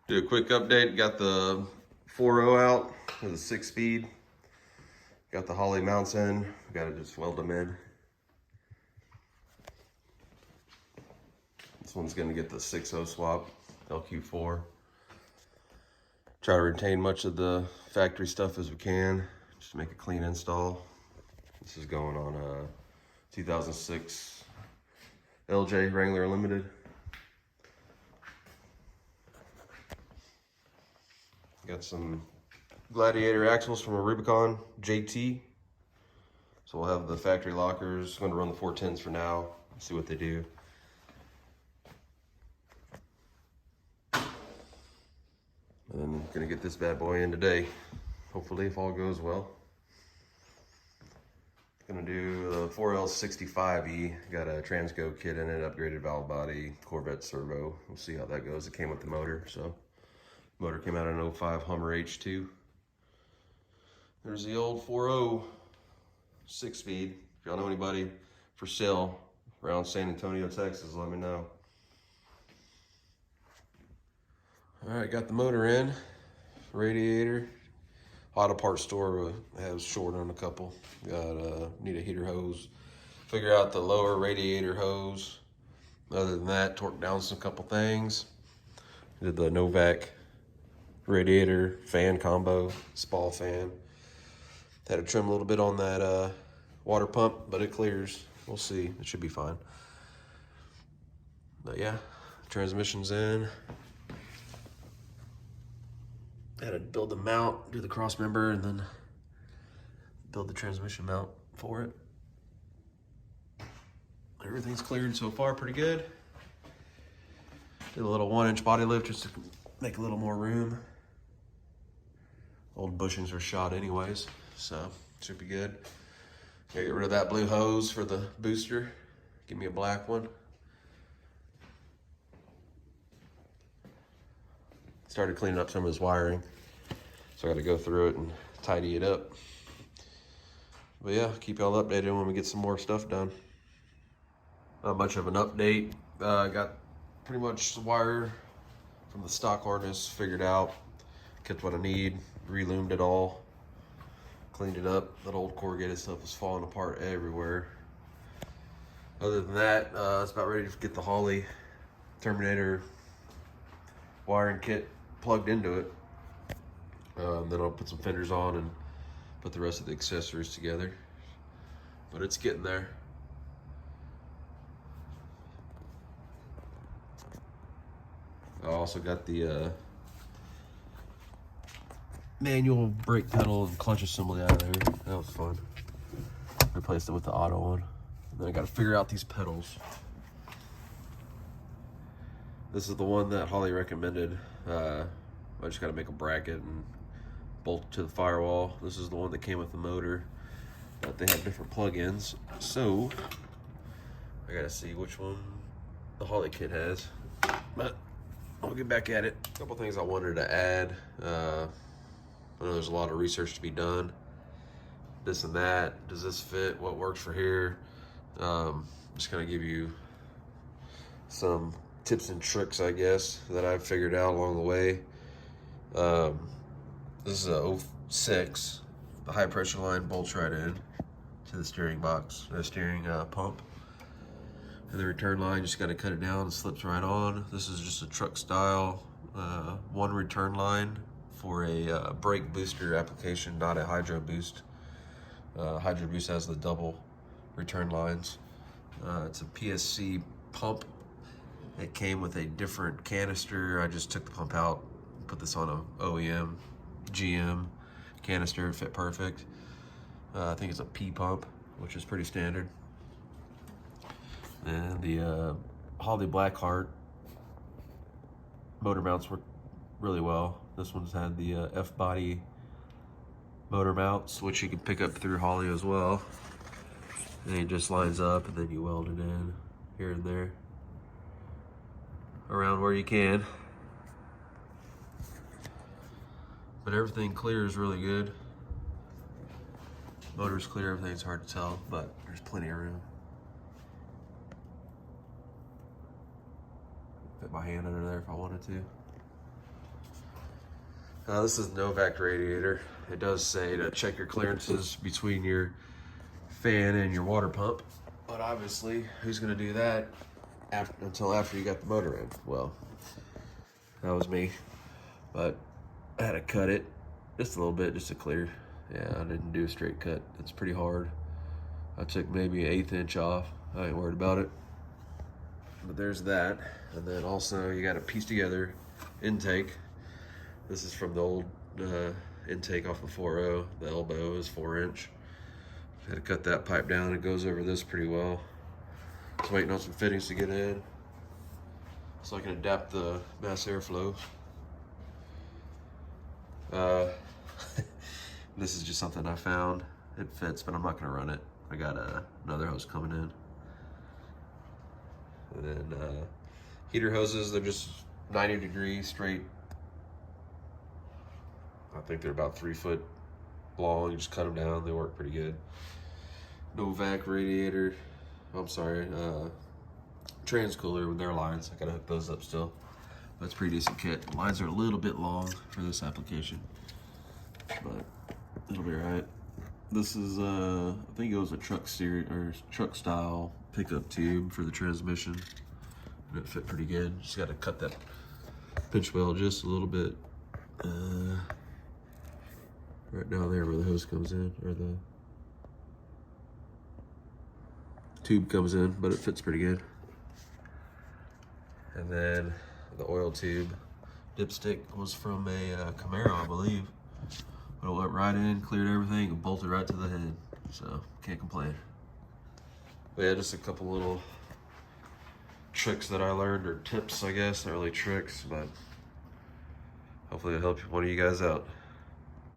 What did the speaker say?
Do a quick update. Got the 4.0 out with a 6-speed. Got the Holley mounts in. Got to just weld them in. This one's going to get the 6.0 swap, LQ4. Try to retain much of the factory stuff as we can, just to make a clean install. This is going on a 2006 LJ Wrangler Limited. Got some Gladiator axles from a Rubicon JT. So we'll have the factory lockers. I'm going to run the 410s for now, see what they do. And then gonna get this bad boy in today, hopefully, if all goes well. Gonna do the 4L65E. Got a Transco kit in it, upgraded valve body, Corvette servo. We'll see how that goes. It came with the motor, so motor came out in an 05 Hummer H2. There's the old 4.0 6-speed. If y'all know anybody for sale around San Antonio, Texas, let me know. All right, got the motor in, radiator. Auto parts store has short on a couple. Need a heater hose. Figure out the lower radiator hose. Other than that, torque down some couple things. Did the Novak radiator fan combo, spall fan. Had to trim a little bit on that water pump, but it clears. We'll see, it should be fine. But yeah, transmission's in. Had to build the mount, do the cross member, and then build the transmission mount for it. Everything's cleared so far, pretty good. Did a little 1-inch body lift just to make a little more room. Old bushings are shot anyways, so should be good. Gotta get rid of that blue hose for the booster. Give me a black one. Started cleaning up some of this wiring, so I gotta go through it and tidy it up. But yeah, keep y'all updated when we get some more stuff done. Not much of an update. Got pretty much the wire from the stock harness figured out. Kept what I need, reloomed it all, cleaned it up. That old corrugated stuff was falling apart everywhere. Other than that, it's about ready to get the Holley Terminator wiring kit plugged into it. Then I'll put some fenders on and put the rest of the accessories together. But it's getting there. I also got the manual brake pedal and clutch assembly out of there. That was fun. Replaced it with the auto one. And then I got to figure out these pedals. This is the one that Holley recommended. I just got to make a bracket and bolt it to the firewall. This is the one that came with the motor, but they have different plug-ins. So I got to see which one the Holley kit has. But I'll get back at it. A couple things I wanted to add. I know there's a lot of research to be done. This and that. Does this fit? What works for here? Just kind of give you some tips and tricks, I guess, that I've figured out along the way. This is a 06. The high pressure line bolts right in to the steering box, the steering pump. And the return line, just got to cut it down, and slips right on. This is just a truck style one return line for a brake booster application, not a hydro boost. Hydro boost has the double return lines. It's a PSC pump. It came with a different canister. I just took the pump out, put this on a OEM GM canister. It fit perfect. I think it's a P pump, which is pretty standard. And the Holley Blackheart motor mounts work really well. This one's had the F-body motor mounts, which you can pick up through Holley as well. And it just lines up, and then you weld it in here and there around where you can. But everything clears really good. Motor's clear, everything's hard to tell, but there's plenty of room. Fit my hand under there if I wanted to. This is Novak radiator. It does say to check your clearances between your fan and your water pump, but obviously, who's gonna do that until after you got the motor in? Well, that was me, but I had to cut it just a little bit just to clear. Yeah, I didn't do a straight cut. It's pretty hard. I took maybe an 1/8 inch off. I ain't worried about it. But there's that. And then also you got to piece together intake. This is from the old intake off the 4.0. The elbow is 4-inch. Had to cut that pipe down. It goes over this pretty well. Just waiting on some fittings to get in so I can adapt the mass airflow. This is just something I found. It fits, but I'm not gonna run it. I got another hose coming in. And then heater hoses, they're just 90 degrees straight. I think they're about 3 foot long. You just cut them down, they work pretty good. Novak radiator, I'm sorry, trans cooler with their lines. I gotta hook those up still. That's a pretty decent kit. The lines are a little bit long for this application, but it'll be all right. This is, I think it was a truck series or truck style pickup tube for the transmission. And it fit pretty good. Just got to cut that pinch weld just a little bit. Right down there where the hose comes in, or the tube comes in, but it fits pretty good. And then the oil tube dipstick was from a Camaro, I believe. But it went right in, cleared everything, and bolted right to the head. So, can't complain. But yeah, just a couple little tricks that I learned, or tips, I guess. Not really tricks, but hopefully it'll help one of you guys out.